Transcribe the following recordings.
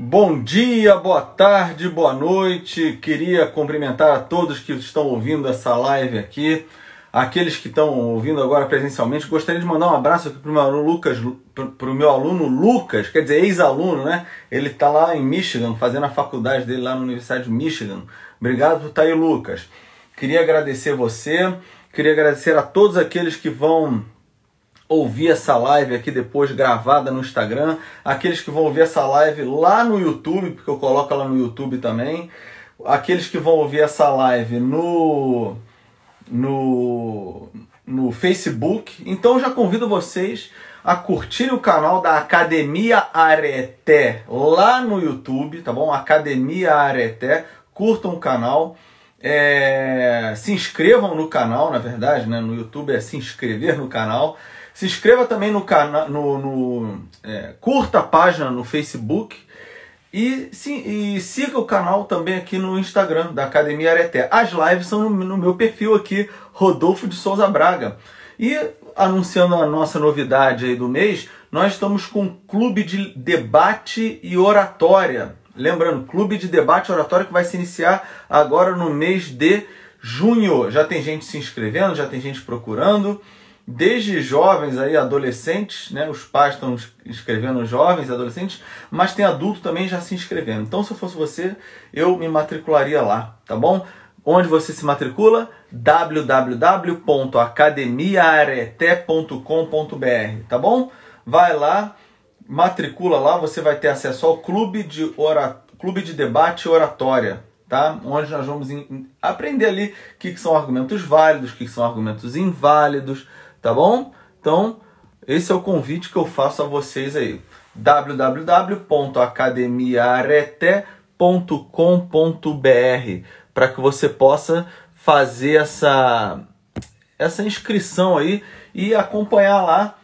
Bom dia, boa tarde, boa noite. Queria cumprimentar a todos que estão ouvindo essa live aqui. Aqueles que estão ouvindo agora presencialmente, gostaria de mandar um abraço aqui para o meu aluno Lucas, quer dizer, ex-aluno, né? Ele está lá em Michigan, fazendo a faculdade dele lá na Universidade de Michigan. Obrigado por estar aí, Lucas. Queria agradecer você, queria agradecer a todos aqueles que vão ouvir essa live aqui depois gravada no Instagram, aqueles que vão ouvir essa live lá no YouTube, porque eu coloco ela no YouTube também, aqueles que vão ouvir essa live no Facebook. Então eu já convido vocês a curtirem o canal da Academia Areté lá no YouTube, tá bom? Academia Areté, curtam o canal, se inscrevam no canal, na verdade, né? No YouTube é se inscrever no canal. Se inscreva também no canal, curta a página no Facebook e siga o canal também aqui no Instagram da Academia Areté. As lives são no meu perfil aqui, Rodolfo de Souza Braga. E anunciando a nossa novidade aí do mês, nós estamos com um clube de debate e oratória. Lembrando, clube de debate e oratória que vai se iniciar agora no mês de junho. Já tem gente se inscrevendo, já tem gente procurando. Desde jovens aí, adolescentes, né? Os pais estão inscrevendo jovens, adolescentes, mas tem adulto também já se inscrevendo. Então, se eu fosse você, eu me matricularia lá, tá bom? Onde você se matricula? www.academiaareté.com.br, tá bom? Vai lá, matricula lá, você vai ter acesso ao clube de debate e oratória, tá? Onde nós vamos aprender ali o que são argumentos válidos, o que são argumentos inválidos, tá bom? Então, esse é o convite que eu faço a vocês aí. www.academiaareté.com.br, para que você possa fazer essa inscrição aí e acompanhar lá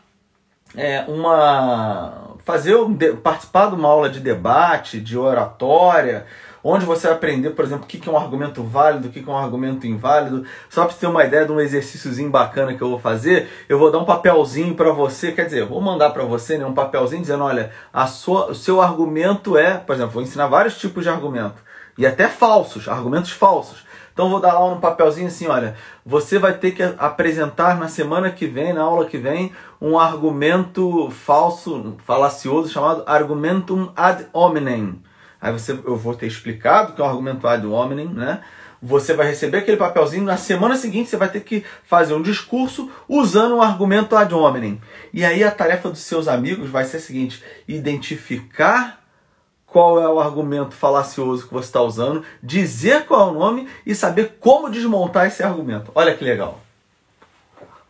participar de uma aula de debate, de oratória, onde você vai aprender, por exemplo, o que é um argumento válido, o que é um argumento inválido. Só para você ter uma ideia de um exercíciozinho bacana que eu vou fazer, eu vou dar um papelzinho para você, quer dizer, vou mandar para você, né, um papelzinho dizendo, olha, o seu argumento por exemplo, vou ensinar vários tipos de argumento, e até argumentos falsos. Então vou dar lá um papelzinho assim, olha, você vai ter que apresentar na semana que vem, na aula que vem, um argumento falacioso, chamado argumentum ad hominem. Aí eu vou ter explicado que é um argumento ad hominem, né? Você vai receber aquele papelzinho, na semana seguinte você vai ter que fazer um discurso usando um argumento ad hominem. E aí a tarefa dos seus amigos vai ser a seguinte: identificar qual é o argumento falacioso que você está usando, dizer qual é o nome e saber como desmontar esse argumento. Olha que legal.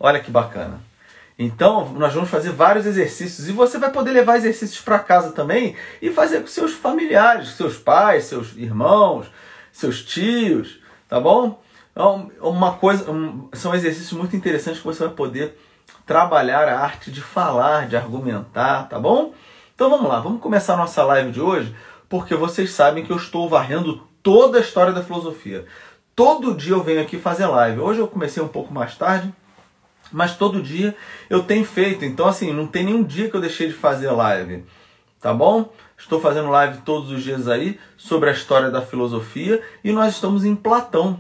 Olha que bacana. Então, nós vamos fazer vários exercícios e você vai poder levar exercícios para casa também e fazer com seus familiares, seus pais, seus irmãos, seus tios, tá bom? Então, são exercícios muito interessantes que você vai poder trabalhar a arte de falar, de argumentar, tá bom? Então vamos lá, vamos começar a nossa live de hoje, porque vocês sabem que eu estou varrendo toda a história da filosofia. Todo dia eu venho aqui fazer live. Hoje eu comecei um pouco mais tarde, mas todo dia eu tenho feito. Então, assim, não tem nenhum dia que eu deixei de fazer live, tá bom? Estou fazendo live todos os dias aí sobre a história da filosofia e nós estamos em Platão.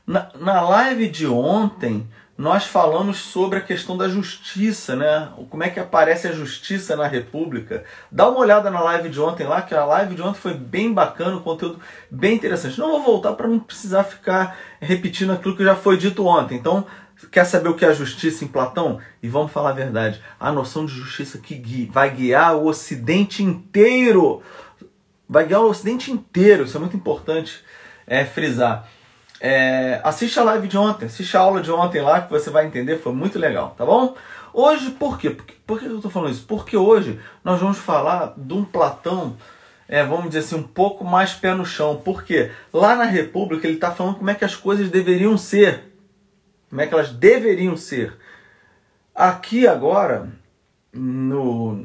Na live de ontem, nós falamos sobre a questão da justiça, né? Como é que aparece a justiça na República. Dá uma olhada na live de ontem lá, que a live de ontem foi bem bacana, um conteúdo bem interessante. Não vou voltar para não precisar ficar repetindo aquilo que já foi dito ontem. Então, quer saber o que é a justiça em Platão? E vamos falar a verdade. A noção de justiça que vai guiar o Ocidente inteiro. Vai guiar o Ocidente inteiro. Isso é muito importante frisar. Assiste a live de ontem, assiste a aula de ontem lá que você vai entender, foi muito legal, tá bom? Hoje, por quê? Por que eu estou falando isso? Porque hoje nós vamos falar de um Platão, vamos dizer assim, um pouco mais pé no chão. Porque lá na República ele está falando como é que as coisas deveriam ser. Como é que elas deveriam ser. Aqui agora, um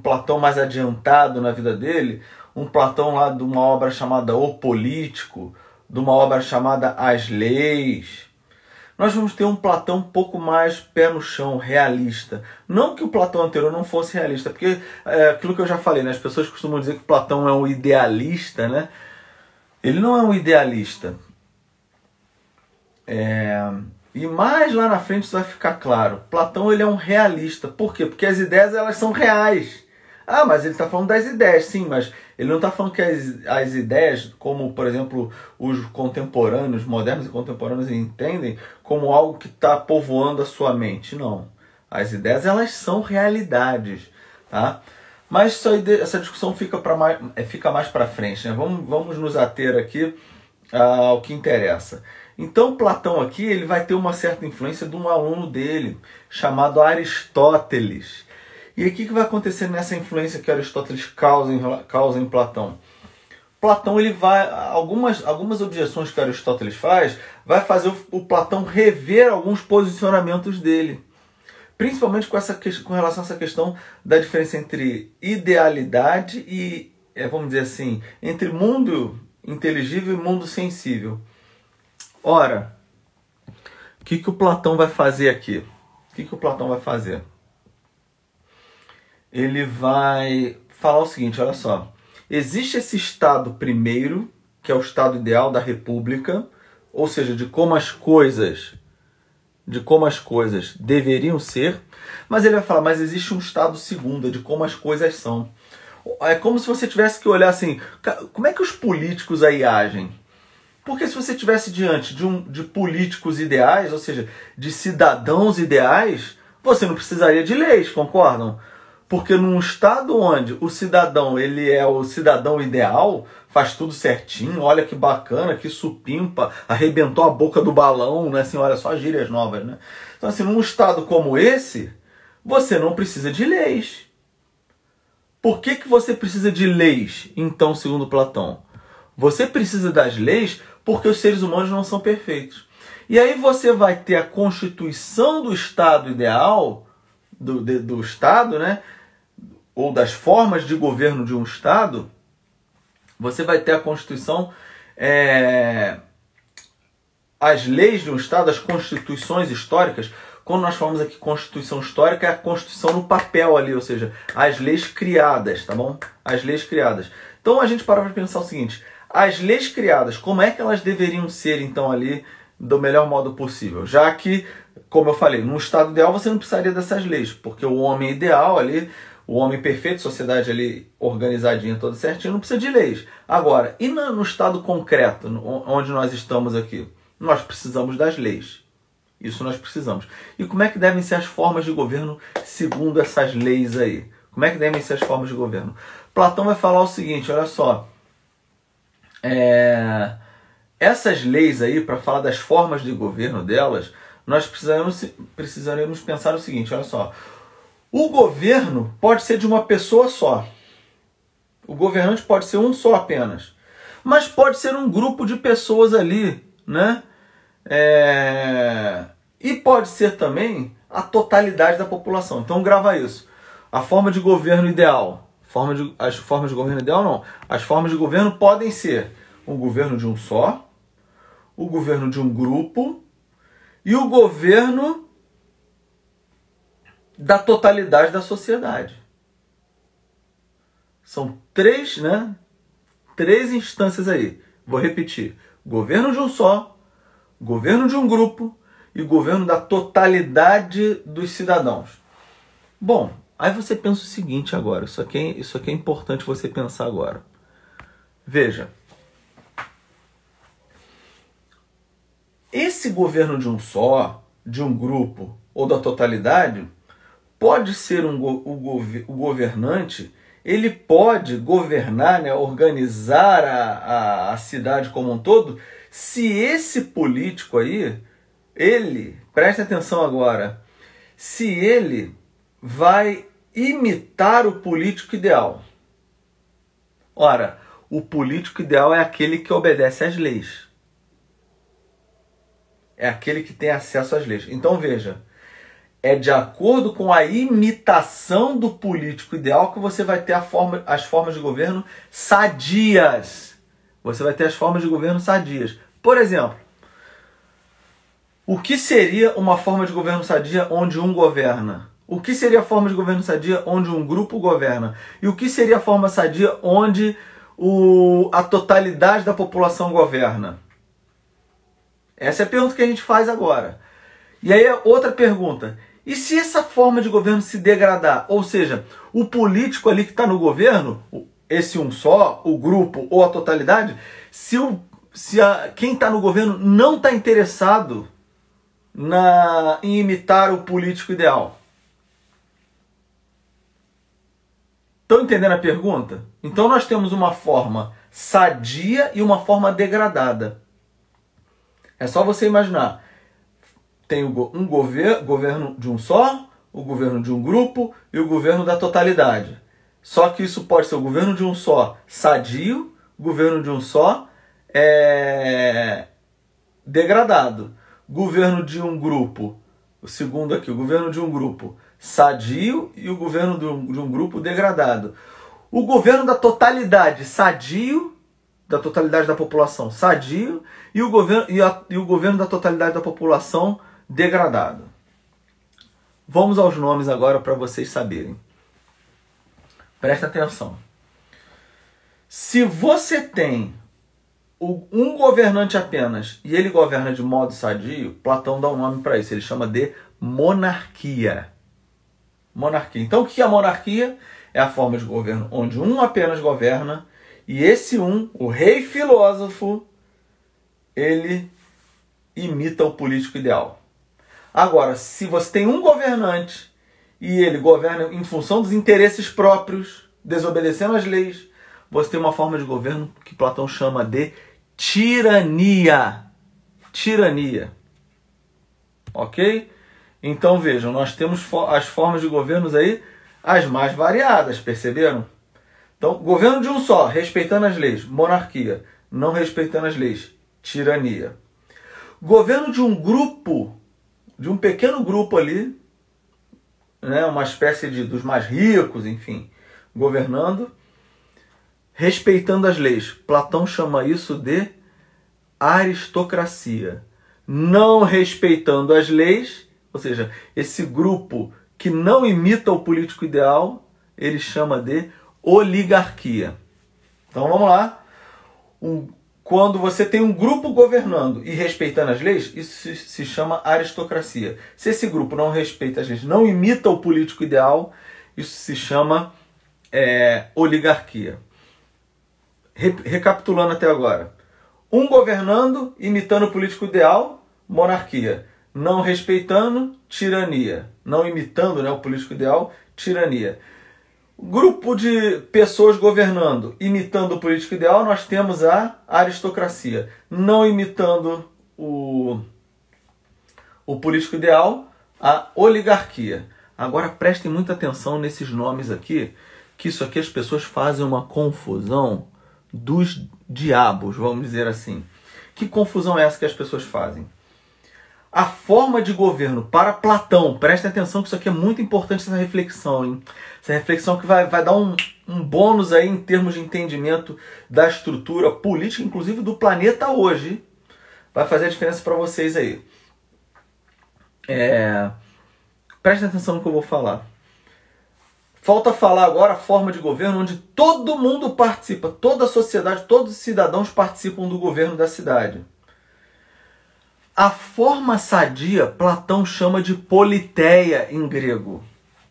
Platão mais adiantado na vida dele, um Platão lá de uma obra chamada O Político, de uma obra chamada As Leis, nós vamos ter um Platão um pouco mais pé no chão, realista. Não que o Platão anterior não fosse realista, porque aquilo que eu já falei, né? As pessoas costumam dizer que Platão é um idealista, né? Ele não é um idealista. E mais lá na frente isso vai ficar claro. Platão ele é um realista. Por quê? Porque as ideias elas são reais. Ah, mas ele está falando das ideias, sim, mas ele não está falando que as ideias, como, por exemplo, os contemporâneos, modernos e contemporâneos entendem, como algo que está povoando a sua mente. Não. As ideias, elas são realidades, tá? Mas essa discussão fica mais para frente, né? Vamos nos ater aqui ao que interessa. Então, Platão aqui ele vai ter uma certa influência de um aluno dele, chamado Aristóteles. E aí o que vai acontecer nessa influência que Aristóteles causa em Platão? Platão ele vai algumas objeções que Aristóteles vai fazer o Platão rever alguns posicionamentos dele, principalmente com relação a essa questão da diferença entre idealidade e, vamos dizer assim, entre mundo inteligível e mundo sensível. Ora, o que o Platão vai fazer aqui? O que o Platão vai fazer? Ele vai falar o seguinte, olha só. Existe esse estado primeiro, que é o estado ideal da república, ou seja, de como as coisas deveriam ser, mas ele vai falar, mas existe um estado segundo, de como as coisas são. É como se você tivesse que olhar assim, como é que os políticos aí agem? Porque se você estivesse diante de políticos ideais, ou seja, de cidadãos ideais, você não precisaria de leis, concordam? Porque num estado onde o cidadão ele é o cidadão ideal, faz tudo certinho, olha que bacana, que supimpa, arrebentou a boca do balão, né? Assim, olha só gírias novas, né? Então assim, num estado como esse, você não precisa de leis. Por que você precisa de leis, então, segundo Platão? Você precisa das leis porque os seres humanos não são perfeitos. E aí você vai ter a constituição do estado ideal, do estado, né? Ou das formas de governo de um estado. Você vai ter a constituição, as leis de um estado, as constituições históricas. Quando nós falamos aqui constituição histórica, é a constituição no papel ali, ou seja, as leis criadas, tá bom? As leis criadas. Então a gente para pensar o seguinte, as leis criadas, como é que elas deveriam ser então ali do melhor modo possível? Já que, como eu falei, num estado ideal você não precisaria dessas leis, porque o homem ideal ali, o homem perfeito, sociedade ali organizadinha, toda certinha, não precisa de leis. Agora, e no estado concreto, onde nós estamos aqui? Nós precisamos das leis. Isso nós precisamos. E como é que devem ser as formas de governo segundo essas leis aí? Como é que devem ser as formas de governo? Platão vai falar o seguinte, olha só. Essas leis aí, para falar das formas de governo delas, nós precisaremos pensar o seguinte, olha só. O governo pode ser de uma pessoa só. O governante pode ser um só apenas. Mas pode ser um grupo de pessoas ali, né? E pode ser também a totalidade da população. Então grava isso. A forma de governo ideal. As formas de governo ideal não. As formas de governo podem ser o governo de um só, o governo de um grupo e o governo da totalidade da sociedade. São três instâncias aí. Vou repetir. Governo de um só, governo de um grupo e governo da totalidade dos cidadãos. Bom, aí você pensa o seguinte agora. Isso aqui é importante você pensar agora. Veja. Esse governo de um só, de um grupo ou da totalidade, pode ser o governante, ele pode governar, né, organizar a cidade como um todo, se esse político aí, preste atenção agora, se ele vai imitar o político ideal. Ora, o político ideal é aquele que obedece às leis. É aquele que tem acesso às leis. Então veja, é de acordo com a imitação do político ideal que você vai ter as formas de governo sadias. Você vai ter as formas de governo sadias. Por exemplo, O que seria uma forma de governo sadia onde um governa? O que seria a forma de governo sadia onde um grupo governa? E o que seria a forma sadia onde a totalidade da população governa? Essa é a pergunta que a gente faz agora. E aí outra pergunta. E se essa forma de governo se degradar? Ou seja, o político ali que está no governo, esse um só, o grupo ou a totalidade, quem está no governo não está interessado em imitar o político ideal. Estão entendendo a pergunta? Então nós temos uma forma sadia e uma forma degradada. É só você imaginar. Tem um governo de um só, o governo de um grupo e o governo da totalidade. Só que isso pode ser o governo de um só sadio, o governo de um só degradado. Governo de um grupo, o segundo aqui, o governo de um grupo sadio e o governo de um grupo degradado. O governo da totalidade sadio, da totalidade da população sadio, e o governo da totalidade da população degradado. Vamos aos nomes agora para vocês saberem. Presta atenção. Se você tem um governante apenas e ele governa de modo sadio, Platão dá um nome para isso. Ele chama de monarquia. Monarquia. Então o que é a monarquia? É a forma de governo onde um apenas governa e esse o rei filósofo, ele imita o político ideal. Agora, se você tem um governante e ele governa em função dos interesses próprios, desobedecendo as leis, você tem uma forma de governo que Platão chama de tirania. Tirania. Ok? Então vejam, nós temos as formas de governos aí, as mais variadas, perceberam? Então, governo de um só, respeitando as leis, monarquia. Não respeitando as leis, tirania. Governo de um grupo, de um pequeno grupo ali, né, uma espécie dos mais ricos, enfim, governando, respeitando as leis. Platão chama isso de aristocracia. Não respeitando as leis, ou seja, esse grupo que não imita o político ideal, ele chama de oligarquia. Então vamos lá. Quando você tem um grupo governando e respeitando as leis, isso se chama aristocracia. Se esse grupo não respeita as leis, não imita o político ideal, isso se chama oligarquia. Recapitulando até agora. Um governando, imitando o político ideal, monarquia. Não respeitando, tirania. Não imitando, né, o político ideal, tirania. Grupo de pessoas governando, imitando o político ideal, nós temos a aristocracia. Não imitando o político ideal, a oligarquia. Agora prestem muita atenção nesses nomes aqui, que isso aqui as pessoas fazem uma confusão dos diabos, vamos dizer assim. Que confusão é essa que as pessoas fazem? A forma de governo para Platão, prestem atenção que isso aqui é muito importante, essa reflexão, hein? Essa reflexão que vai dar um bônus aí em termos de entendimento da estrutura política, inclusive do planeta hoje. Vai fazer a diferença para vocês aí. Prestem atenção no que eu vou falar. Falta falar agora a forma de governo onde todo mundo participa, toda a sociedade, todos os cidadãos participam do governo da cidade. A forma sadia, Platão chama de politeia em grego.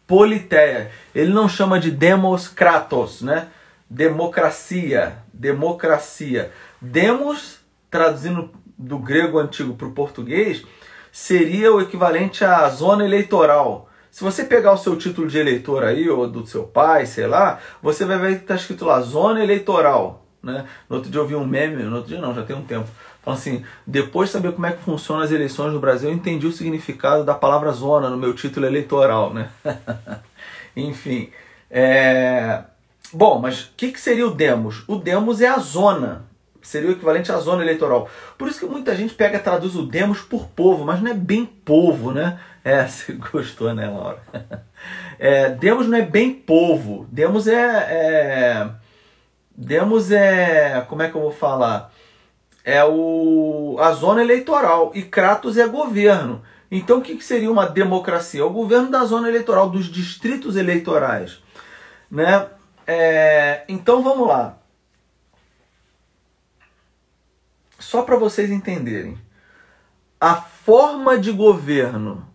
Politeia. Ele não chama de demos kratos, né? Democracia. Democracia. Demos, traduzindo do grego antigo para o português, seria o equivalente à zona eleitoral. Se você pegar o seu título de eleitor aí, ou do seu pai, sei lá, você vai ver que está escrito lá, zona eleitoral. Né? No outro dia eu vi um meme, no outro dia não, já tem um tempo. Então assim, depois de saber como é que funcionam as eleições no Brasil, eu entendi o significado da palavra zona no meu título eleitoral, né? Enfim. Bom, mas o que seria o demos? O demos é a zona. Seria o equivalente à zona eleitoral. Por isso que muita gente pega e traduz o demos por povo, mas não é bem povo, né? Você gostou, né, Laura? Demos não é bem povo. Demos é... como é que eu vou falar? é a zona eleitoral e Kratos é governo. Então o que seria uma democracia? É o governo da zona eleitoral, dos distritos eleitorais, né? Então vamos lá. Só para vocês entenderem. A forma de governo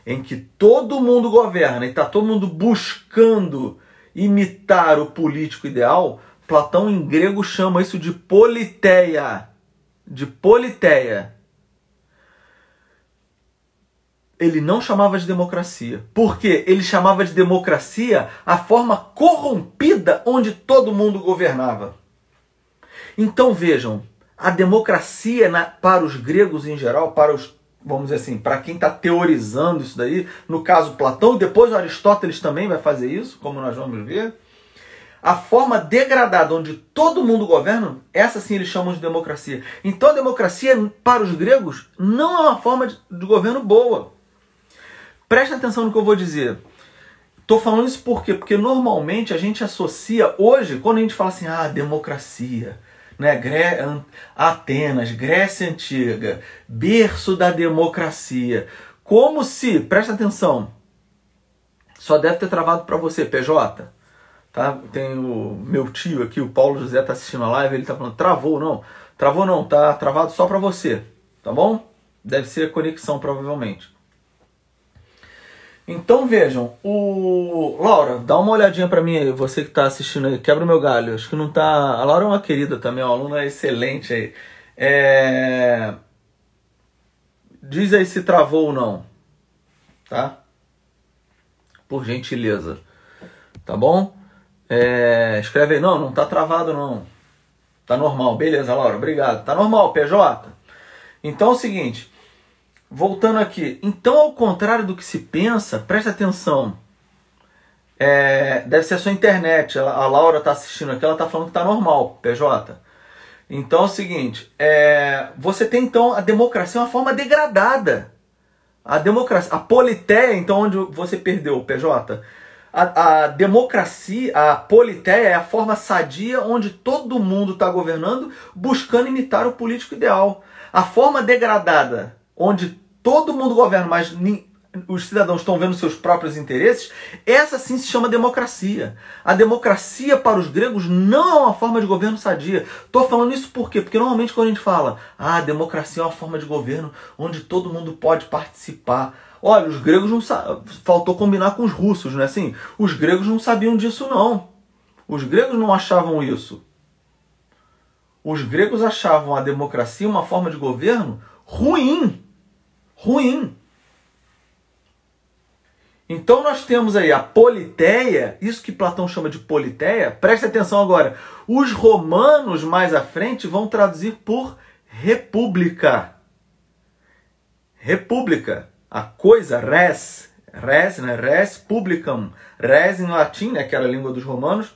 em que todo mundo governa e está todo mundo buscando imitar o político ideal, Platão em grego chama isso de politeia. De politeia. Ele não chamava de democracia. Por quê? Ele chamava de democracia a forma corrompida onde todo mundo governava. Então vejam, a democracia para os gregos em geral, vamos dizer assim, para quem está teorizando isso daí, no caso Platão, e depois Aristóteles também vai fazer isso, como nós vamos ver, a forma degradada onde todo mundo governa, essa sim eles chamam de democracia. Então a democracia para os gregos não é uma forma de governo boa. Presta atenção no que eu vou dizer. Estou falando isso por quê? Porque normalmente a gente associa, hoje, quando a gente fala assim, democracia, né? Atenas, Grécia Antiga, berço da democracia. Como se, presta atenção, só deve ter travado para você, PJ. Tá? Tem o meu tio aqui, o Paulo José, tá assistindo a live, ele tá falando, travou não, tá travado só para você, tá bom? Deve ser a conexão, provavelmente. Então vejam, Laura, dá uma olhadinha para mim aí, você que tá assistindo aí, quebra o meu galho, acho que não tá... A Laura é uma querida também, uma aluna excelente aí. Diz aí se travou ou não, tá? Por gentileza, tá bom? Escreve aí, não tá travado não, tá normal, beleza Laura, obrigado, tá normal, PJ. Então é o seguinte... Voltando aqui, então ao contrário do que se pensa, presta atenção, deve ser a sua internet, a Laura está assistindo aqui, ela está falando que está normal, PJ. Então é o seguinte, você tem então a democracia, uma forma degradada, a democracia, a politeia, então onde você perdeu, PJ, a democracia, a politeia é a forma sadia onde todo mundo está governando, buscando imitar o político ideal. A forma degradada, onde todo mundo governa, mas os cidadãos estão vendo seus próprios interesses, essa sim se chama democracia. A democracia para os gregos não é uma forma de governo sadia. Estou falando isso por quê? Porque normalmente quando a gente fala, a democracia é uma forma de governo onde todo mundo pode participar. Olha, os gregos não faltou combinar com os russos, não é assim? Os gregos não sabiam disso não. Os gregos não achavam isso. Os gregos achavam a democracia uma forma de governo ruim. Então nós temos aí a politeia, isso que Platão chama de politeia, preste atenção agora, os romanos mais à frente vão traduzir por república. República, a coisa, res, né, res publicam, res em latim, né, que era a língua dos romanos,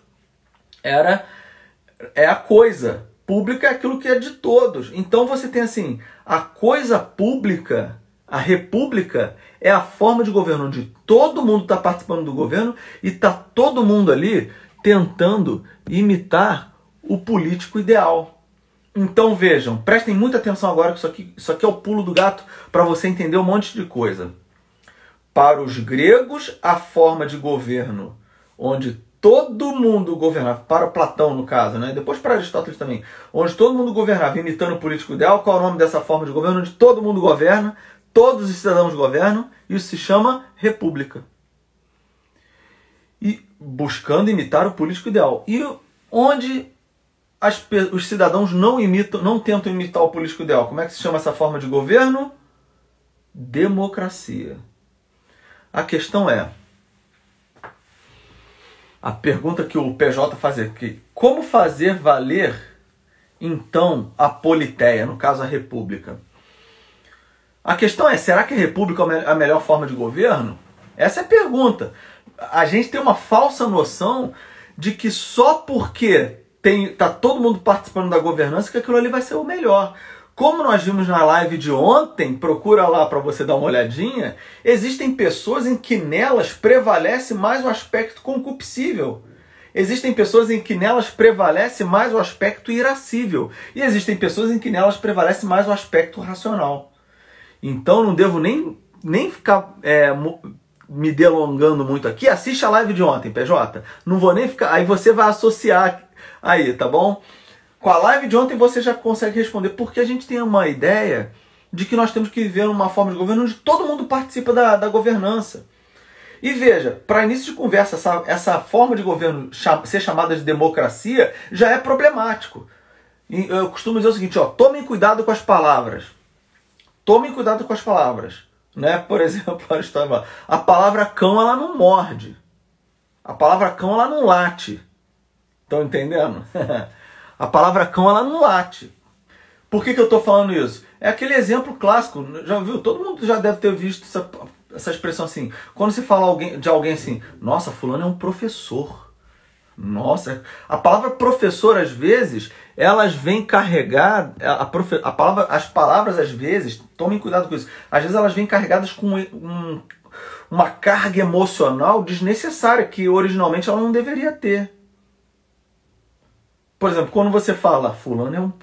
é a coisa, pública é aquilo que é de todos. Então você tem assim, a coisa pública, a república é a forma de governo onde todo mundo está participando do governo e está todo mundo ali tentando imitar o político ideal. Então vejam, prestem muita atenção agora que isso aqui é o pulo do gato para você entender um monte de coisa. Para os gregos, a forma de governo onde todo mundo governava, para Platão no caso, né? Depois para Aristóteles também, onde todo mundo governava imitando o político ideal, qual é o nome dessa forma de governo? Onde todo mundo governa, todos os cidadãos governam, isso se chama república. E buscando imitar o político ideal. E onde os cidadãos não tentam imitar o político ideal, como é que se chama essa forma de governo? Democracia. A questão é, a pergunta que o PJ faz aqui, como fazer valer, então, a politeia, no caso a república? A questão é, será que a república é a melhor forma de governo? Essa é a pergunta. A gente tem uma falsa noção de que só porque está todo mundo participando da governança que aquilo ali vai ser o melhor. Como nós vimos na live de ontem, procura lá para você dar uma olhadinha, existem pessoas em que nelas prevalece mais o aspecto concupiscível. Existem pessoas em que nelas prevalece mais o aspecto irascível. E existem pessoas em que nelas prevalece mais o aspecto racional. Então não devo nem ficar me delongando muito aqui. Assiste a live de ontem, PJ. Não vou nem ficar... Aí você vai associar aí, tá bom? Com a live de ontem você já consegue responder. Porque a gente tem uma ideia de que nós temos que viver numa forma de governo onde todo mundo participa da governança. E veja, para início de conversa, essa forma de governo ser chamada de democracia já é problemático. E eu costumo dizer o seguinte, ó, tomem cuidado com as palavras. Tomem cuidado com as palavras. Né? Por exemplo, a palavra cão ela não morde. A palavra cão ela não late. Estão entendendo? A palavra cão ela não late. Por que eu estou falando isso? É aquele exemplo clássico, já viu? Todo mundo já deve ter visto essa expressão assim. Quando se fala de alguém assim, nossa, fulano é um professor. Nossa, a palavra professor, às vezes, elas vêm carregadas, as palavras, às vezes, tomem cuidado com isso, às vezes elas vêm carregadas com uma carga emocional desnecessária, que originalmente ela não deveria ter. Por exemplo, quando você fala, fulano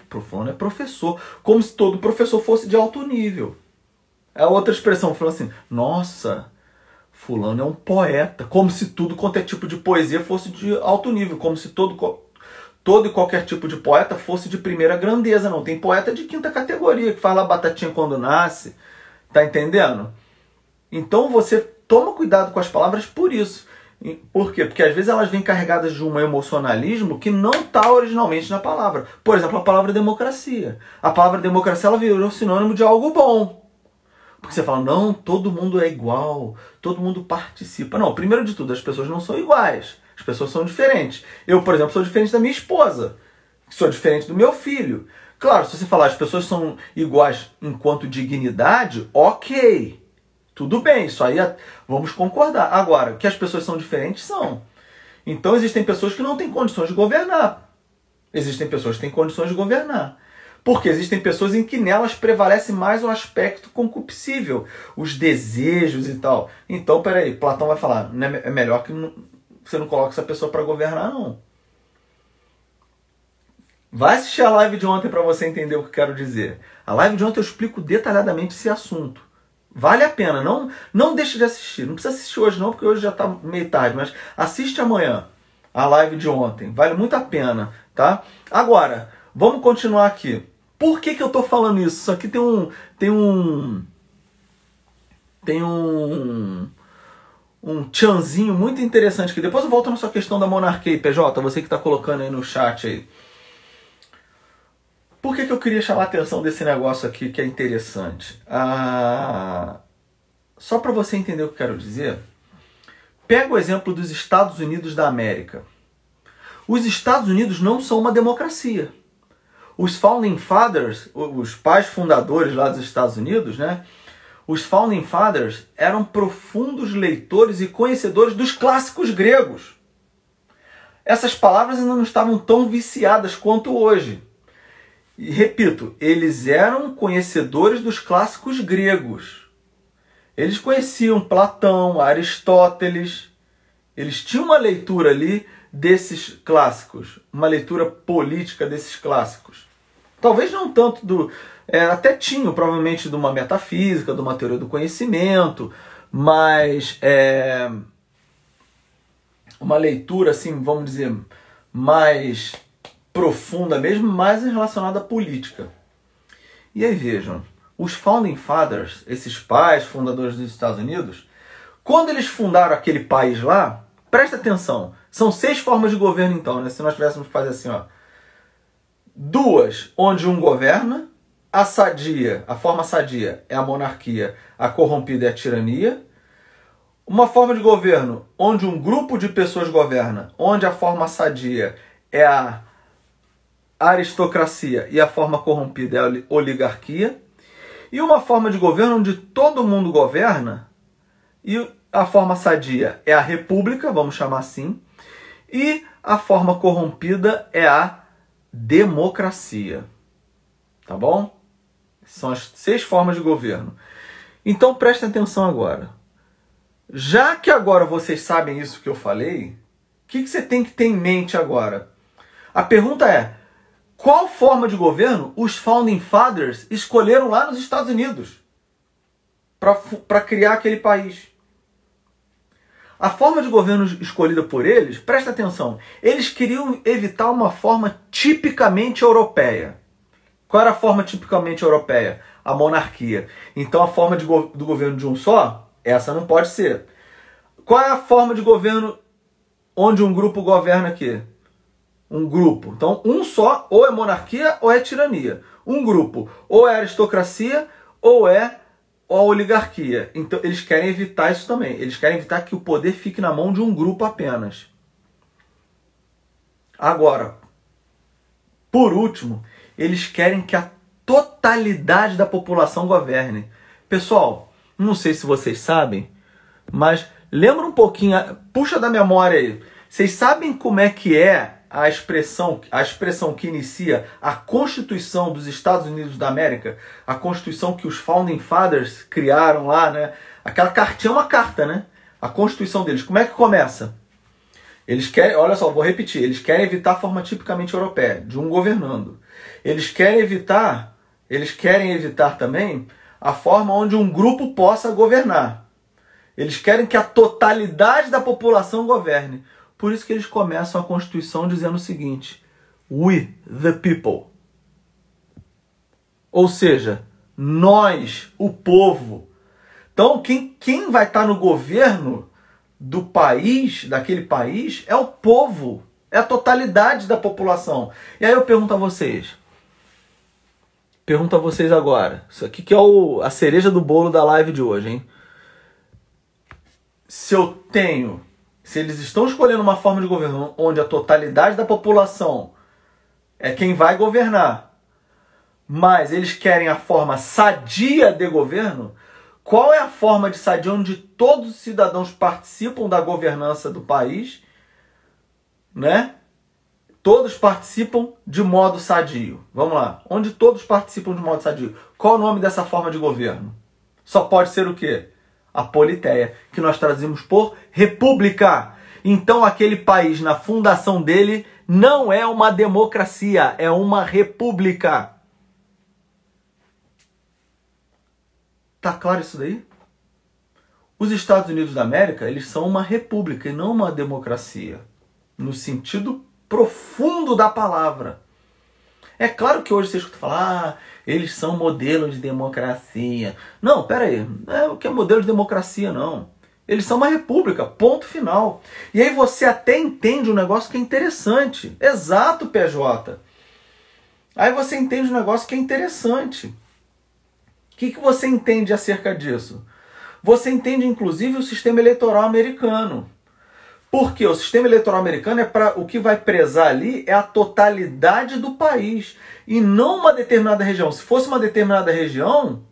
é professor, como se todo professor fosse de alto nível. É outra expressão, falando assim, nossa, fulano é um poeta, como se tudo quanto é tipo de poesia fosse de alto nível, como se todo e qualquer tipo de poeta fosse de primeira grandeza. Não, tem poeta de quinta categoria, que fala batatinha quando nasce, tá entendendo? Então você toma cuidado com as palavras por isso. Por quê? Porque às vezes elas vêm carregadas de um emocionalismo que não está originalmente na palavra. Por exemplo, a palavra democracia. A palavra democracia ela virou sinônimo de algo bom. Porque você fala, não, todo mundo é igual, todo mundo participa. Não, primeiro de tudo, as pessoas não são iguais. As pessoas são diferentes. Eu, por exemplo, sou diferente da minha esposa. Sou diferente do meu filho. Claro, se você falar as pessoas são iguais enquanto dignidade, ok. Tudo bem, isso aí vamos concordar. Agora, que as pessoas são diferentes, são. Então existem pessoas que não têm condições de governar. Existem pessoas que têm condições de governar. Porque existem pessoas em que nelas prevalece mais o aspecto concupiscível, os desejos e tal. Então, peraí, Platão vai falar, é melhor que você não coloque essa pessoa para governar, não. Vai assistir a live de ontem para você entender o que eu quero dizer. A live de ontem eu explico detalhadamente esse assunto. Vale a pena, não deixe de assistir. Não precisa assistir hoje não, porque hoje já está meio tarde, mas assiste amanhã a live de ontem. Vale muito a pena, tá? Agora, vamos continuar aqui. Por que eu estou falando isso? Isso aqui tem um tchanzinho muito interessante que depois eu volto na sua questão da monarquia, PJ, você que está colocando aí no chat aí. Por que eu queria chamar a atenção desse negócio aqui que é interessante? Só para você entender o que eu quero dizer, pega o exemplo dos Estados Unidos da América. Os Estados Unidos não são uma democracia. Os Founding Fathers, os pais fundadores lá dos Estados Unidos, né? Os Founding Fathers eram profundos leitores e conhecedores dos clássicos gregos. Essas palavras ainda não estavam tão viciadas quanto hoje. E repito, eles eram conhecedores dos clássicos gregos. Eles conheciam Platão, Aristóteles. Eles tinham uma leitura ali desses clássicos, uma leitura política desses clássicos. Talvez não tanto até tinham, provavelmente, de uma metafísica, de uma teoria do conhecimento, mas uma leitura, assim, vamos dizer, mais profunda mesmo, mais relacionada à política. E aí vejam, os Founding Fathers, esses pais fundadores dos Estados Unidos, quando eles fundaram aquele país lá, presta atenção, são 6 formas de governo então, né? Se nós tivéssemos que fazer assim, ó, 2 onde um governa, a forma sadia é a monarquia, a corrompida é a tirania. Uma forma de governo onde um grupo de pessoas governa, onde a forma sadia é a aristocracia e a forma corrompida é a oligarquia. E uma forma de governo onde todo mundo governa e a forma sadia é a república, vamos chamar assim, e a forma corrompida é a democracia. Tá bom? São as 6 formas de governo. Então prestem atenção agora. Já que agora vocês sabem isso que eu falei, que você tem que ter em mente agora? A pergunta é, qual forma de governo os Founding Fathers escolheram lá nos Estados Unidos para criar aquele país? A forma de governo escolhida por eles, presta atenção, eles queriam evitar uma forma tipicamente europeia. Qual era a forma tipicamente europeia? A monarquia. Então a forma do governo de um só, essa não pode ser. Qual é a forma de governo onde um grupo governa aqui? Um grupo. Então um só, ou é monarquia ou é tirania. Um grupo, ou é aristocracia ou é a oligarquia. Então eles querem evitar isso também. Eles querem evitar que o poder fique na mão de um grupo apenas. Agora, por último, eles querem que a totalidade da população governe. Pessoal, não sei se vocês sabem, mas lembra um pouquinho, puxa da memória aí. Vocês sabem como é que é a expressão que inicia a Constituição dos Estados Unidos da América? A Constituição que os Founding Fathers criaram lá, né? Aquela cartinha é uma carta, né? A Constituição deles. Como é que começa? Eles querem, olha só, vou repetir, eles querem evitar a forma tipicamente europeia, de um governando. Eles querem evitar também a forma onde um grupo possa governar. Eles querem que a totalidade da população governe. Por isso que eles começam a Constituição dizendo o seguinte: We, the people. Ou seja, nós, o povo. Então, quem vai estar no governo do país, daquele país, é o povo. É a totalidade da população. E aí eu pergunto a vocês. Pergunto a vocês agora. Isso aqui que é a cereja do bolo da live de hoje, hein? Se eles estão escolhendo uma forma de governo onde a totalidade da população é quem vai governar, mas eles querem a forma sadia de governo, qual é a forma de sadia onde todos os cidadãos participam da governança do país, né? Todos participam de modo sadio. Vamos lá. Onde todos participam de modo sadio. Qual o nome dessa forma de governo? Só pode ser o quê? A politeia, que nós traduzimos por república. Então aquele país, na fundação dele, não é uma democracia, é uma república. Tá claro isso daí? Os Estados Unidos da América, eles são uma república e não uma democracia. No sentido profundo da palavra. É claro que hoje você escuta falar, eles são modelo de democracia. Não, pera aí, não é o que é modelo de democracia, não. Eles são uma república, ponto final. E aí você até entende um negócio que é interessante. Exato, PJ. Aí você entende um negócio que é interessante. O que você entende acerca disso? Você entende, inclusive, o sistema eleitoral americano. Porque o sistema eleitoral americano o que vai prezar ali é a totalidade do país e não uma determinada região. Se fosse uma determinada região,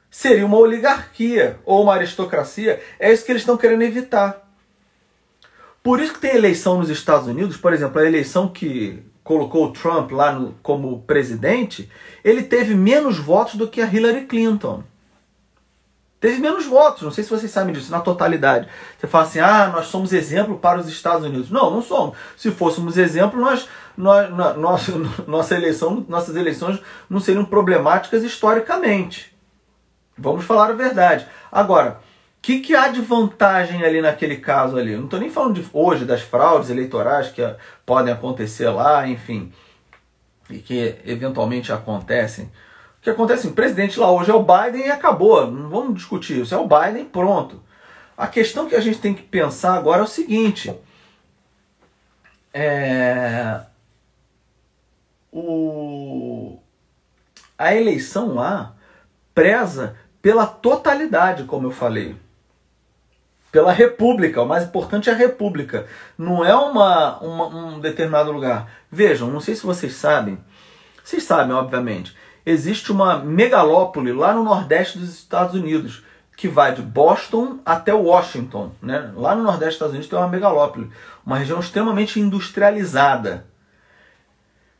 seria uma oligarquia ou uma aristocracia. É isso que eles estão querendo evitar. Por isso que tem eleição nos Estados Unidos, por exemplo, a eleição que colocou o Trump lá como presidente, ele teve menos votos do que a Hillary Clinton. Teve menos votos, não sei se vocês sabem disso, na totalidade. Você fala assim, nós somos exemplo para os Estados Unidos. Não, não somos. Se fôssemos exemplo, nossas eleições não seriam problemáticas historicamente. Vamos falar a verdade. Agora, o que há de vantagem ali naquele caso ali? Eu não estou nem falando hoje das fraudes eleitorais que podem acontecer lá, enfim, e que eventualmente acontecem. O que acontece? O presidente lá hoje é o Biden e acabou. Não vamos discutir isso. É o Biden, pronto. A questão que a gente tem que pensar agora é o seguinte. A eleição lá preza pela totalidade, como eu falei. Pela república. O mais importante é a república. Não é um determinado lugar. Vejam, não sei se vocês sabem. Vocês sabem, obviamente. Existe uma megalópole lá no nordeste dos Estados Unidos, que vai de Boston até Washington, né? Lá no nordeste dos Estados Unidos tem uma megalópole, uma região extremamente industrializada.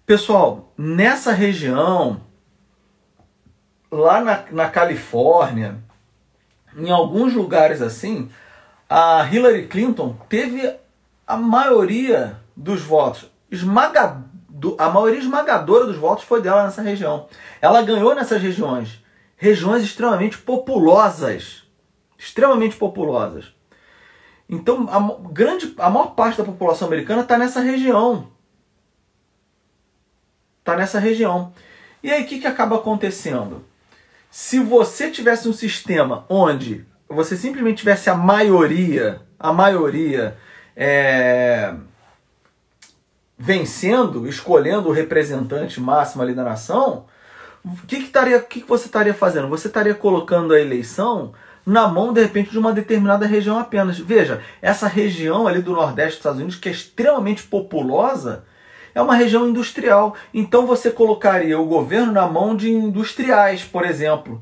Pessoal, nessa região, lá na Califórnia, em alguns lugares assim, a Hillary Clinton teve a maioria dos votos, a maioria esmagadora dos votos foi dela nessa região. Ela ganhou nessas regiões extremamente populosas. Extremamente populosas. Então, a maior parte da população americana está nessa região. Está nessa região. E aí, o que acaba acontecendo? Se você tivesse um sistema onde você simplesmente tivesse a maioria vencendo, escolhendo o representante máximo ali da nação, o que você estaria fazendo? Você estaria colocando a eleição na mão, de repente, de uma determinada região apenas. Veja, essa região ali do Nordeste dos Estados Unidos, que é extremamente populosa, é uma região industrial. Então você colocaria o governo na mão de industriais, por exemplo.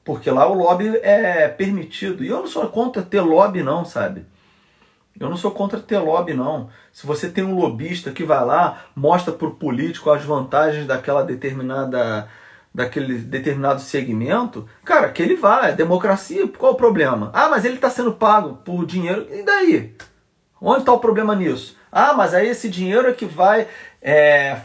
Porque lá o lobby é permitido. E eu não sou contra ter lobby não, sabe? Eu não sou contra ter lobby não. Se você tem um lobista que vai lá, mostra para o político as vantagens daquele determinado segmento, cara, que ele vai, é democracia, qual o problema? Ah, mas ele está sendo pago por dinheiro, e daí? Onde está o problema nisso? Ah, mas aí esse dinheiro é que vai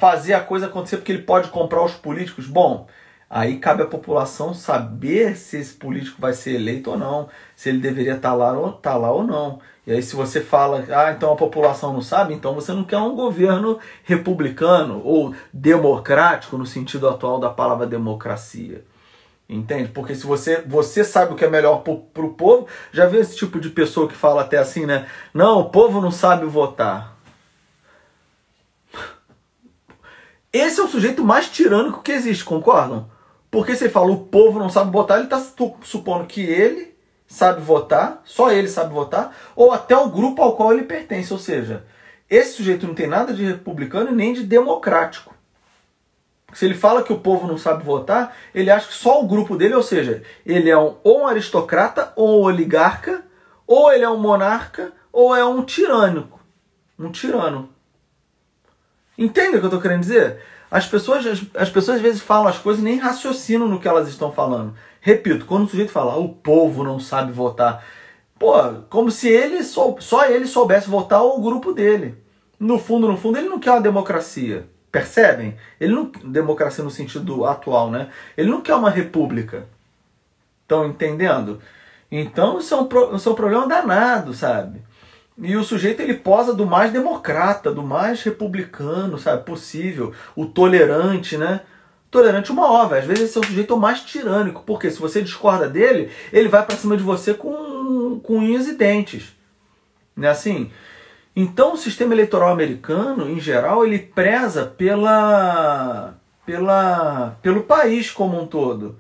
fazer a coisa acontecer porque ele pode comprar os políticos. Bom, aí cabe à população saber se esse político vai ser eleito ou não, se ele deveria estar lá ou não. E aí se você fala, então a população não sabe, então você não quer um governo republicano ou democrático no sentido atual da palavra democracia. Entende? Porque se você sabe o que é melhor para o povo, já viu esse tipo de pessoa que fala até assim, né? Não, o povo não sabe votar. Esse é o sujeito mais tirânico que existe, concordam? Porque se ele fala o povo não sabe votar, ele está supondo que ele sabe votar, só ele sabe votar, ou até o grupo ao qual ele pertence. Ou seja, esse sujeito não tem nada de republicano e nem de democrático. Se ele fala que o povo não sabe votar, ele acha que só o grupo dele, ou seja, ele é ou um aristocrata, ou um oligarca, ou ele é um monarca, ou é um tirânico. Um tirano. Entende o que eu estou querendo dizer? As pessoas às vezes falam as coisas e nem raciocinam no que elas estão falando. Repito, quando o sujeito fala, o povo não sabe votar, pô, como se só ele soubesse votar ou o grupo dele. No fundo, ele não quer uma democracia. Percebem? Ele não democracia no sentido atual, né? Ele não quer uma república. Estão entendendo? Então isso é um problema danado, sabe? E o sujeito ele posa do mais democrata, do mais republicano, sabe, possível, o tolerante, né? Tolerante uma ova. Às vezes esse é o sujeito mais tirânico, porque se você discorda dele, ele vai pra cima de você com unhas e dentes. Não é assim? Então o sistema eleitoral americano, em geral, ele preza pelo país como um todo.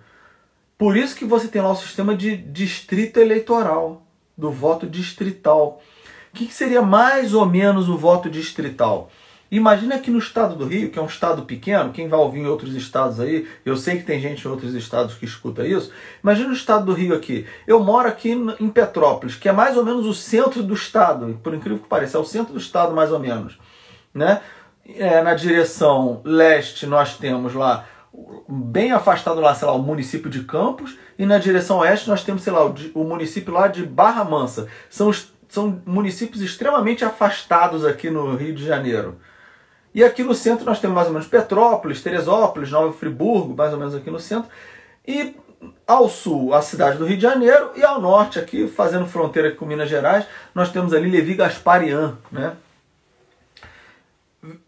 Por isso que você tem lá o sistema de distrito eleitoral, do voto distrital. O que seria mais ou menos o voto distrital? Imagina que no estado do Rio, que é um estado pequeno, quem vai ouvir em outros estados aí, eu sei que tem gente em outros estados que escuta isso, imagina o estado do Rio aqui. Eu moro aqui em Petrópolis, que é mais ou menos o centro do estado, por incrível que pareça, é o centro do estado mais ou menos. Né? Na direção leste nós temos lá, bem afastado lá, sei lá, o município de Campos, e na direção oeste nós temos, sei lá, o município lá de Barra Mansa. São municípios extremamente afastados aqui no Rio de Janeiro. E aqui no centro nós temos mais ou menos Petrópolis, Teresópolis, Nova Friburgo, mais ou menos aqui no centro. E ao sul, a cidade do Rio de Janeiro. E ao norte, aqui, fazendo fronteira com Minas Gerais, nós temos ali Levi Gasparian, né?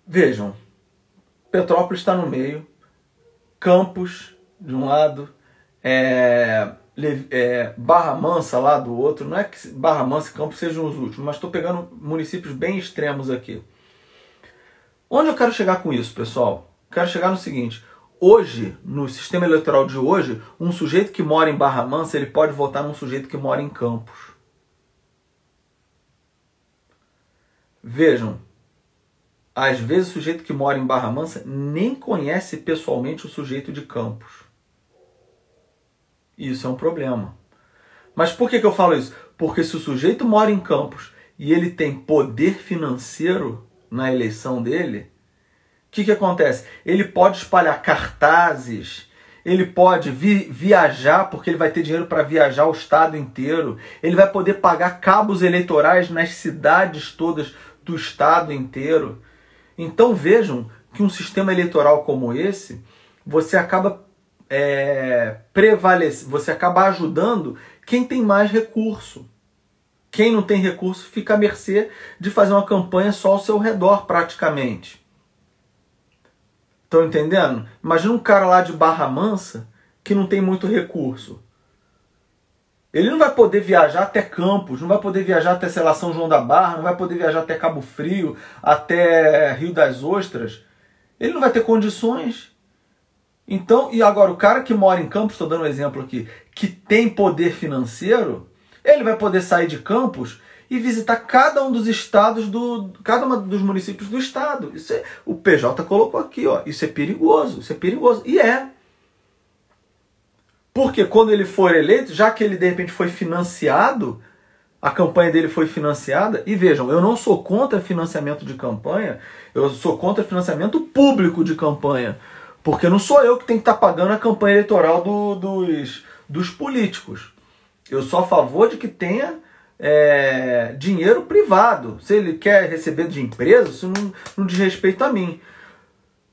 Vejam, Petrópolis está no meio, Campos de um lado, Barra Mansa lá do outro. Não é que Barra Mansa e Campos sejam os últimos, mas estou pegando municípios bem extremos aqui. Onde eu quero chegar com isso, pessoal? Quero chegar no seguinte: hoje, no sistema eleitoral de hoje, um sujeito que mora em Barra Mansa, ele pode votar num sujeito que mora em Campos. Vejam, às vezes o sujeito que mora em Barra Mansa nem conhece pessoalmente o sujeito de Campos. Isso é um problema. Mas por que eu falo isso? Porque se o sujeito mora em Campos e ele tem poder financeiro na eleição dele, o que acontece? Ele pode espalhar cartazes, ele pode viajar, porque ele vai ter dinheiro para viajar o estado inteiro, ele vai poder pagar cabos eleitorais nas cidades todas do estado inteiro. Então vejam que um sistema eleitoral como esse, você acaba você acaba ajudando quem tem mais recurso. Quem não tem recurso fica à mercê de fazer uma campanha só ao seu redor, praticamente. Estão entendendo? Imagina um cara lá de Barra Mansa que não tem muito recurso. Ele não vai poder viajar até Campos, não vai poder viajar até, sei lá, São João da Barra, não vai poder viajar até Cabo Frio, até Rio das Ostras. Ele não vai ter condições. Então, e agora, o cara que mora em Campos, estou dando um exemplo aqui, que tem poder financeiro, ele vai poder sair de Campos e visitar cada um dos estados, cada um dos municípios do estado. O PJ colocou aqui, ó, isso é perigoso, E é. Porque quando ele for eleito, já que ele de repente foi financiado, a campanha dele foi financiada, e vejam, eu não sou contra financiamento de campanha, eu sou contra financiamento público de campanha, porque não sou eu que tenho que estar pagando a campanha eleitoral dos políticos. Eu sou a favor de que tenha dinheiro privado. Se ele quer receber de empresa, isso não diz respeito a mim.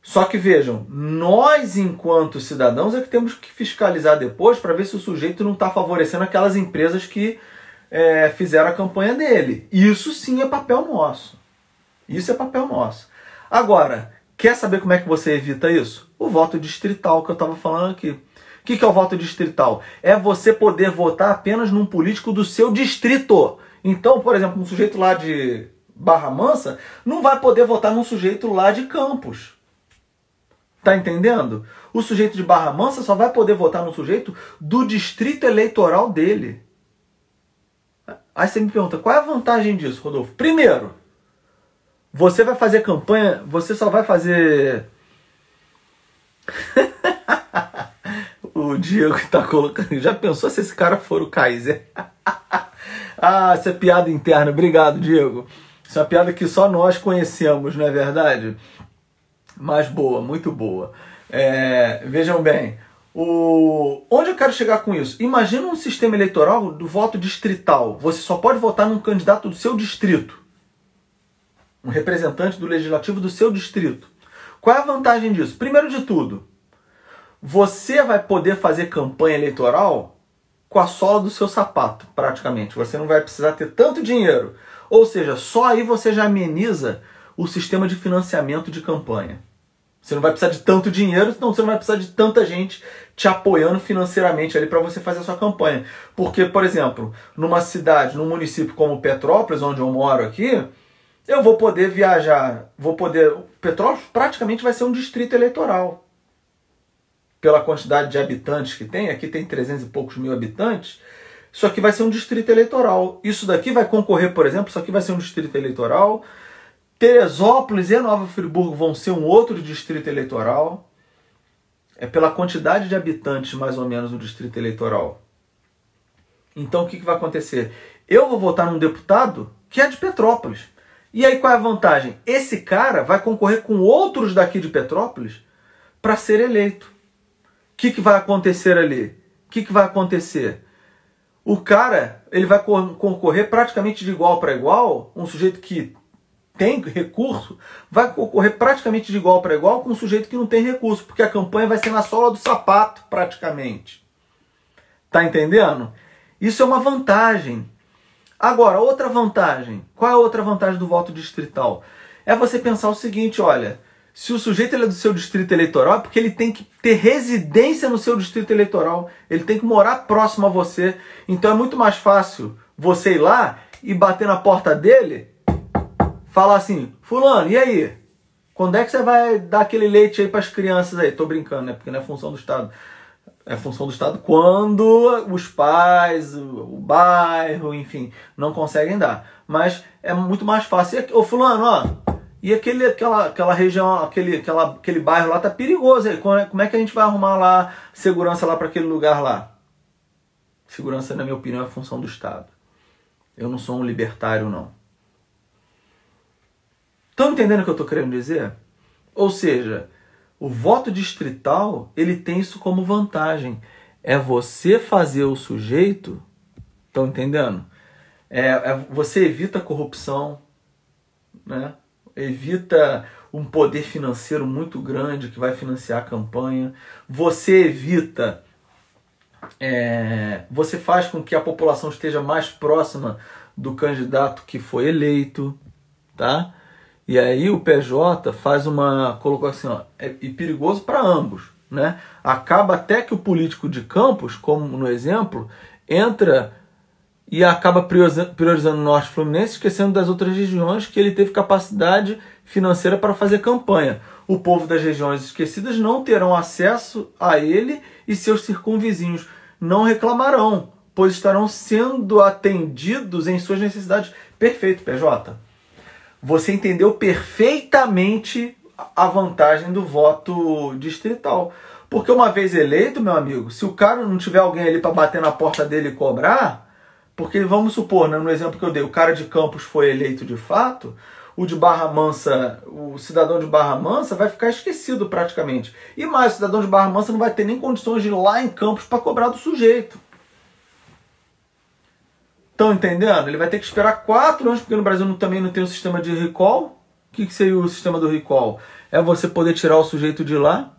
Só que vejam, nós enquanto cidadãos é que temos que fiscalizar depois para ver se o sujeito não está favorecendo aquelas empresas que fizeram a campanha dele. Isso sim é papel nosso. Isso é papel nosso. Agora, quer saber como é que você evita isso? O voto distrital que eu estava falando aqui. O que é o voto distrital? É você poder votar apenas num político do seu distrito. Então, por exemplo, um sujeito lá de Barra Mansa não vai poder votar num sujeito lá de Campos. Tá entendendo? O sujeito de Barra Mansa só vai poder votar num sujeito do distrito eleitoral dele. Aí você me pergunta, qual é a vantagem disso, Rodolfo? Primeiro, você vai fazer campanha, você só vai fazer... O Diego tá colocando... Já pensou se esse cara for o Kaiser? Ah, essa é piada interna. Obrigado, Diego. Isso é uma piada que só nós conhecemos, não é verdade? Mas boa, muito boa. Vejam bem, onde eu quero chegar com isso? Imagina um sistema eleitoral do voto distrital. Você só pode votar num candidato do seu distrito. Um representante do legislativo do seu distrito. Qual é a vantagem disso? Primeiro de tudo, você vai poder fazer campanha eleitoral com a sola do seu sapato, praticamente. Você não vai precisar ter tanto dinheiro. Ou seja, só aí você já ameniza o sistema de financiamento de campanha. Você não vai precisar de tanto dinheiro, senão você não vai precisar de tanta gente te apoiando financeiramente ali para você fazer a sua campanha. Porque, por exemplo, numa cidade, num município como Petrópolis, onde eu moro aqui, eu vou poder viajar, Petrópolis praticamente vai ser um distrito eleitoral. Pela quantidade de habitantes que tem, aqui tem 300 e poucos mil habitantes, isso aqui vai ser um distrito eleitoral. Isso daqui vai concorrer, por exemplo, isso aqui vai ser um distrito eleitoral. Teresópolis e Nova Friburgo vão ser um outro distrito eleitoral. É pela quantidade de habitantes, mais ou menos, no distrito eleitoral. Então, o que vai acontecer? Eu vou votar num deputado que é de Petrópolis. E aí, qual é a vantagem? Esse cara vai concorrer com outros daqui de Petrópolis para ser eleito. O que vai acontecer ali? O que vai acontecer? O cara, ele vai concorrer praticamente de igual para igual, um sujeito que tem recurso, vai concorrer praticamente de igual para igual com um sujeito que não tem recurso, porque a campanha vai ser na sola do sapato, praticamente. Tá entendendo? Isso é uma vantagem. Agora, outra vantagem. Qual é a outra vantagem do voto distrital? É você pensar o seguinte, olha, se o sujeito é do seu distrito eleitoral, é porque ele tem que ter residência no seu distrito eleitoral, ele tem que morar próximo a você. Então é muito mais fácil você ir lá e bater na porta dele, falar assim, fulano, e aí? Quando é que você vai dar aquele leite aí para as crianças aí? Tô brincando, né? Porque não é função do Estado. É função do Estado quando os pais, o bairro, enfim, não conseguem dar. Mas é muito mais fácil. Ô fulano, ó, e aquela região, aquele bairro lá tá perigoso aí. Como é que a gente vai arrumar lá segurança lá para aquele lugar lá? Segurança, na minha opinião, é função do Estado. Eu não sou um libertário, não. Estão entendendo o que eu estou querendo dizer? Ou seja, O voto distrital, ele tem isso como vantagem. É você fazer o sujeito, estão entendendo? Você evita a corrupção, né? Evita um poder financeiro muito grande que vai financiar a campanha. Você evita... você faz com que a população esteja mais próxima do candidato que foi eleito, tá? E aí o PJ faz colocou assim, ó, e perigoso para ambos, né? Acaba até que o político de Campos, como no exemplo, entra e acaba priorizando o Norte Fluminense, esquecendo das outras regiões que ele teve capacidade financeira para fazer campanha. O povo das regiões esquecidas não terão acesso a ele e seus circunvizinhos não reclamarão, pois estarão sendo atendidos em suas necessidades. Perfeito, PJ. Você entendeu perfeitamente a vantagem do voto distrital. Porque uma vez eleito, meu amigo, se o cara não tiver alguém ali para bater na porta dele e cobrar, porque vamos supor, né, no exemplo que eu dei, o cara de Campos foi eleito de fato, o de Barra Mansa, o cidadão de Barra Mansa vai ficar esquecido praticamente. E mais, o cidadão de Barra Mansa não vai ter nem condições de ir lá em Campos para cobrar do sujeito. Estão entendendo? Ele vai ter que esperar 4 anos, porque no Brasil também não tem o sistema de recall. O que seria o sistema do recall? É você poder tirar o sujeito de lá.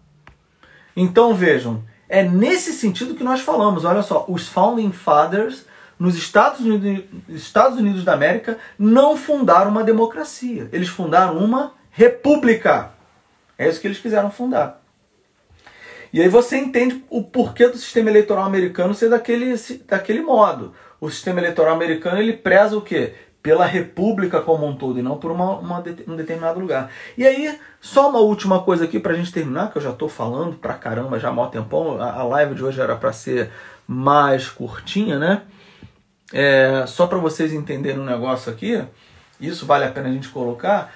Então vejam, é nesse sentido que nós falamos. Olha só, os Founding Fathers nos Estados Unidos da América não fundaram uma democracia. Eles fundaram uma república. É isso que eles quiseram fundar. E aí você entende o porquê do sistema eleitoral americano ser daquele modo. O sistema eleitoral americano, ele preza o quê? Pela república como um todo e não por um determinado lugar. E aí, só uma última coisa aqui pra gente terminar, que eu já tô falando pra caramba já há mó tempão. A live de hoje era pra ser mais curtinha, né? Só para vocês entenderem um negócio aqui, isso vale a pena a gente colocar.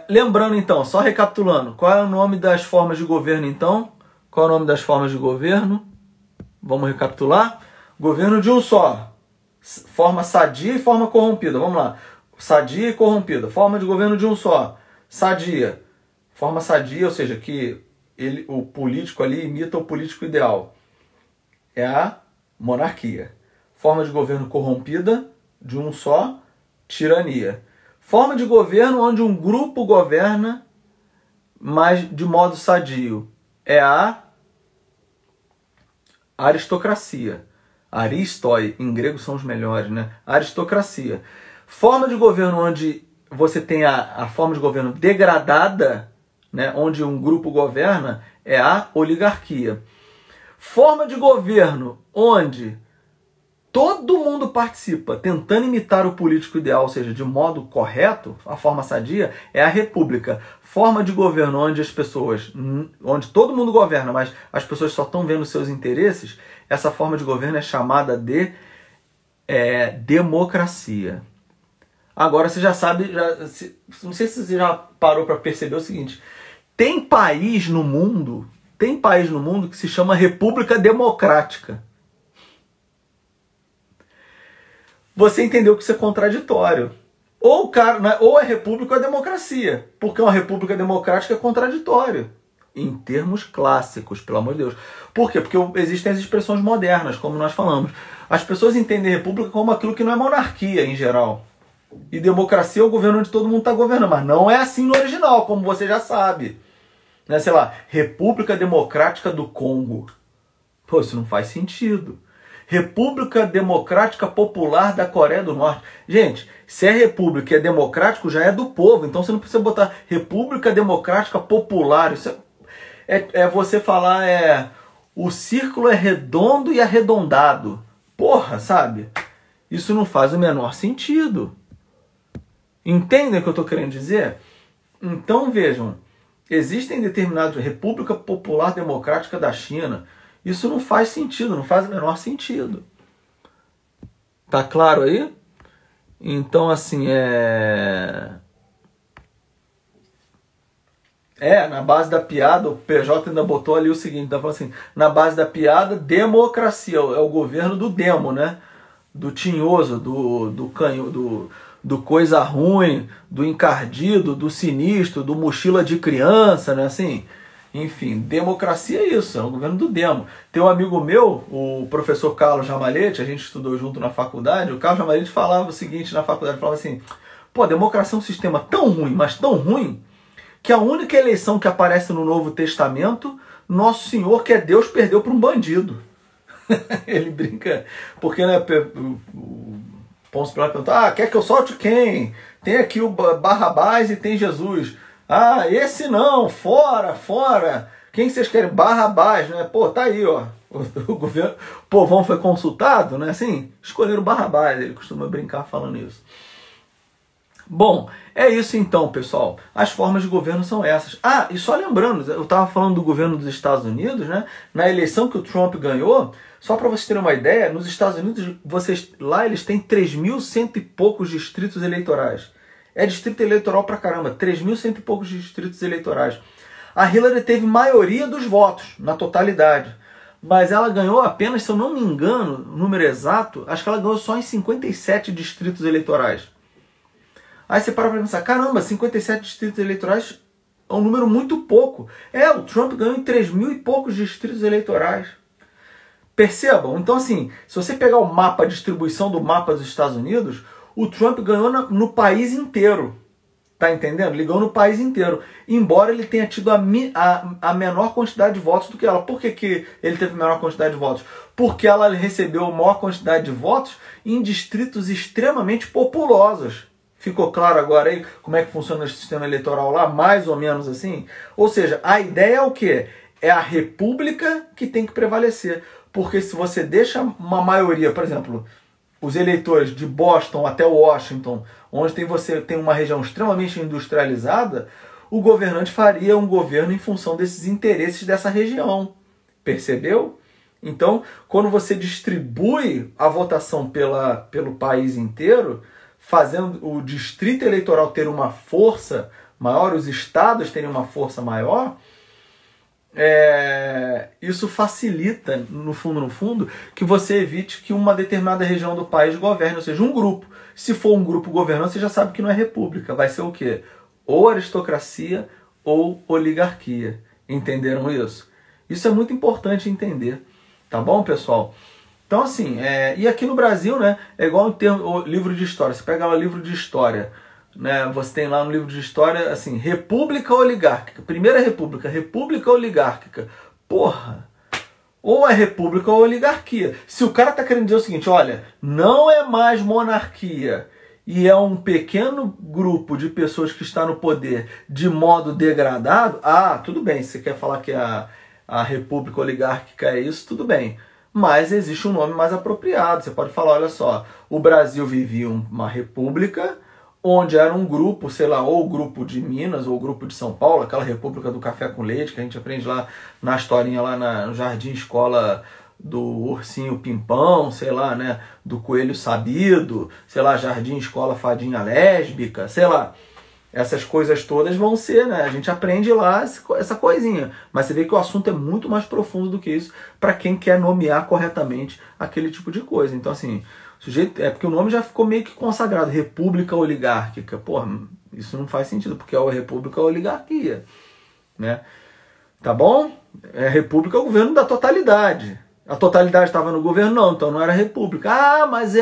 Lembrando então, só recapitulando, qual é o nome das formas de governo então? Qual é o nome das formas de governo? Vamos recapitular? Governo de um só. Forma sadia e forma corrompida. Vamos lá. Sadia e corrompida. Forma de governo de um só. Sadia. Forma sadia, ou seja, que o político ali imita o político ideal. É a monarquia. Forma de governo corrompida, de um só, tirania. Forma de governo onde um grupo governa, mas de modo sadio. É a aristocracia. Aristoi, em grego são os melhores, né? Aristocracia. Forma de governo onde você tem a forma de governo degradada, né? Onde um grupo governa, é a oligarquia. Forma de governo onde todo mundo participa tentando imitar o político ideal, ou seja, de modo correto, a forma sadia, é a república. Forma de governo onde todo mundo governa, mas as pessoas só estão vendo seus interesses, essa forma de governo é chamada de democracia. Agora você já sabe, não sei se você já parou para perceber o seguinte, tem país no mundo que se chama República Democrática. Você entendeu que isso é contraditório. Ou é república ou é democracia. Porque uma república democrática é contraditório. Em termos clássicos, pelo amor de Deus. Por quê? Porque existem as expressões modernas, como nós falamos. As pessoas entendem república como aquilo que não é monarquia, em geral. E democracia é o governo onde todo mundo está governando. Mas não é assim no original, como você já sabe. Né? Sei lá, República Democrática do Congo. Pô, isso não faz sentido. República Democrática Popular da Coreia do Norte. Gente, se é república e é democrático, já é do povo. Então você não precisa botar República Democrática Popular. Isso é você falar, o círculo é redondo e arredondado. Porra, sabe? Isso não faz o menor sentido. Entendem o que eu estou querendo dizer? Então vejam, existem determinados... República Popular Democrática da China... Isso não faz sentido, não faz o menor sentido. Tá claro aí? Então, assim, na base da piada, o PJ ainda botou ali o seguinte, tá falando assim, na base da piada, democracia, é o governo do demo, né? Do tinhoso, do canho, do coisa ruim, do encardido, do sinistro, do mochila de criança, né? Assim... Enfim, democracia é isso, é o governo do demo. Tem um amigo meu, o professor Carlos Ramalhete, a gente estudou junto na faculdade, o Carlos Ramalhete falava o seguinte na faculdade, falava assim, pô, a democracia é um sistema tão ruim, mas tão ruim, que a única eleição que aparece no Novo Testamento, Nosso Senhor, que é Deus, perdeu para um bandido. Ele brinca, porque né, o Pôncio Pilato perguntou, quer que eu solte quem? Tem aqui o Barrabás e tem Jesus. Esse não, fora, fora. Quem vocês querem? Barrabás, né? Pô, tá aí, ó. O governo, o povão foi consultado, né? Assim, escolheram Barrabás. Ele costuma brincar falando isso. Bom, é isso então, pessoal. As formas de governo são essas. E só lembrando, eu estava falando do governo dos Estados Unidos, né? Na eleição que o Trump ganhou, só para vocês terem uma ideia, nos Estados Unidos, lá eles têm 3.100 e poucos distritos eleitorais. É distrito eleitoral pra caramba, 3.100 e poucos distritos eleitorais. A Hillary teve maioria dos votos, na totalidade. Mas ela ganhou apenas, se eu não me engano, o número exato, acho que ela ganhou só em 57 distritos eleitorais. Aí você para pensar, caramba, 57 distritos eleitorais é um número muito pouco. O Trump ganhou em 3.000 e poucos distritos eleitorais. Percebam? Então assim, se você pegar o mapa, a distribuição do mapa dos Estados Unidos, o Trump ganhou no país inteiro. Tá entendendo? Ele ganhou no país inteiro. Embora ele tenha tido a menor quantidade de votos do que ela. Por que ele teve a menor quantidade de votos? Porque ela recebeu a maior quantidade de votos em distritos extremamente populosos. Ficou claro agora aí como é que funciona o sistema eleitoral lá? Mais ou menos assim? Ou seja, a ideia é o quê? É a república que tem que prevalecer. Porque se você deixa uma maioria, por exemplo, os eleitores de Boston até Washington, onde você tem uma região extremamente industrializada, o governante faria um governo em função desses interesses dessa região. Percebeu? Então, quando você distribui a votação pelo país inteiro, fazendo o distrito eleitoral ter uma força maior, os estados terem uma força maior, isso facilita, no fundo, que você evite que uma determinada região do país governe, ou seja, um grupo. Se for um grupo governando, você já sabe que não é república, vai ser o quê? Ou aristocracia ou oligarquia. Entenderam isso? Isso é muito importante entender, tá bom, pessoal? Então, assim, e aqui no Brasil, né, é igual o livro de história. Você pega lá o livro de história, né, você tem lá no livro de história, assim, república oligárquica. Primeira república oligárquica. Porra! Ou é república ou oligarquia. Se o cara tá querendo dizer o seguinte, olha, não é mais monarquia e é um pequeno grupo de pessoas que está no poder de modo degradado, tudo bem, se você quer falar que a república oligárquica é isso, tudo bem. Mas existe um nome mais apropriado. Você pode falar, olha só, o Brasil vivia uma república onde era um grupo, sei lá, ou o grupo de Minas, ou o grupo de São Paulo, aquela república do café com leite, que a gente aprende lá na historinha, lá no Jardim Escola do Ursinho Pimpão, sei lá, né, do Coelho Sabido, sei lá, Jardim Escola Fadinha Lésbica, sei lá. Essas coisas todas vão ser, né? A gente aprende lá essa coisinha. Mas você vê que o assunto é muito mais profundo do que isso para quem quer nomear corretamente aquele tipo de coisa. Então, assim, porque o nome já ficou meio que consagrado. República oligárquica. Porra, isso não faz sentido, porque é a república oligarquia, né? Tá bom? República é o governo da totalidade. A totalidade estava no governo? Não, então não era república. Mas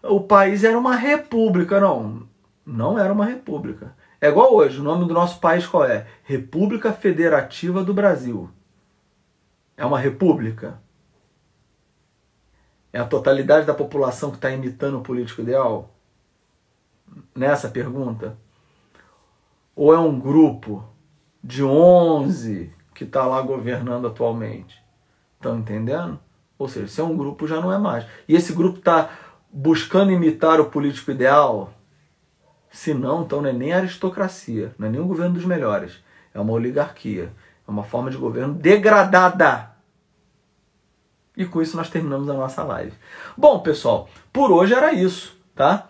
o país era uma república. Não era uma república. É igual hoje, o nome do nosso país qual é? República Federativa do Brasil. É uma república? É a totalidade da população que está imitando o político ideal? Nessa pergunta? Ou é um grupo de 11 que está lá governando atualmente? Estão entendendo? Ou seja, se é um grupo já não é mais. E esse grupo está buscando imitar o político ideal? Se não, então não é nem aristocracia, não é nem o governo dos melhores. É uma oligarquia. É uma forma de governo degradada. E com isso nós terminamos a nossa live. Bom, pessoal, por hoje era isso, tá?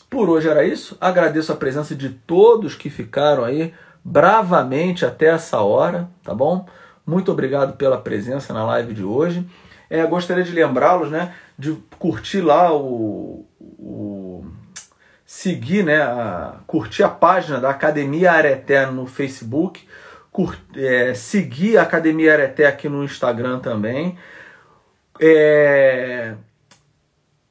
Por hoje era isso. Agradeço a presença de todos que ficaram aí bravamente até essa hora, tá bom? Muito obrigado pela presença na live de hoje. Gostaria de lembrá-los, né, de curtir lá seguir, né, curtir a página da Academia Areté no Facebook, seguir a Academia Areté aqui no Instagram também.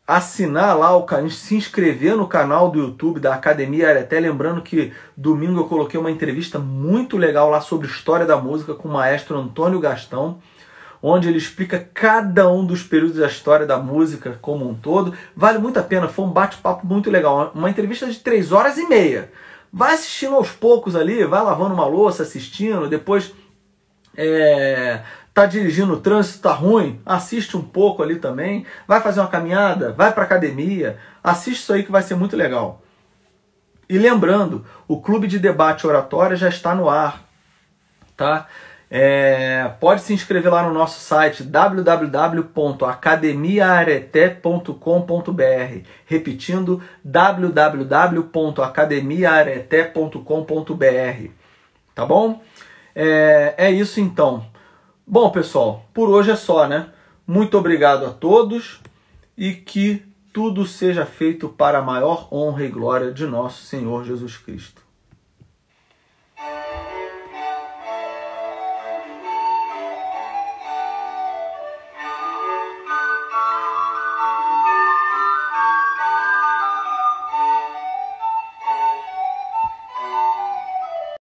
Assinar lá o canal, se inscrever no canal do YouTube da Academia Areté. Lembrando que domingo eu coloquei uma entrevista muito legal lá sobre história da música com o maestro Antônio Gastão, onde ele explica cada um dos períodos da história da música como um todo. Vale muito a pena, foi um bate-papo muito legal, uma entrevista de 3 horas e meia. Vai assistindo aos poucos ali, vai lavando uma louça, assistindo, depois tá dirigindo, o trânsito tá ruim, assiste um pouco ali também, vai fazer uma caminhada, vai pra academia, assiste isso aí que vai ser muito legal. E lembrando, o Clube de Debate Oratória já está no ar, tá? Pode se inscrever lá no nosso site www.academiaareté.com.br, repetindo, www.academiaareté.com.br, tá bom? É isso então. Bom, pessoal, por hoje é só, né? Muito obrigado a todos e que tudo seja feito para a maior honra e glória de nosso Senhor Jesus Cristo.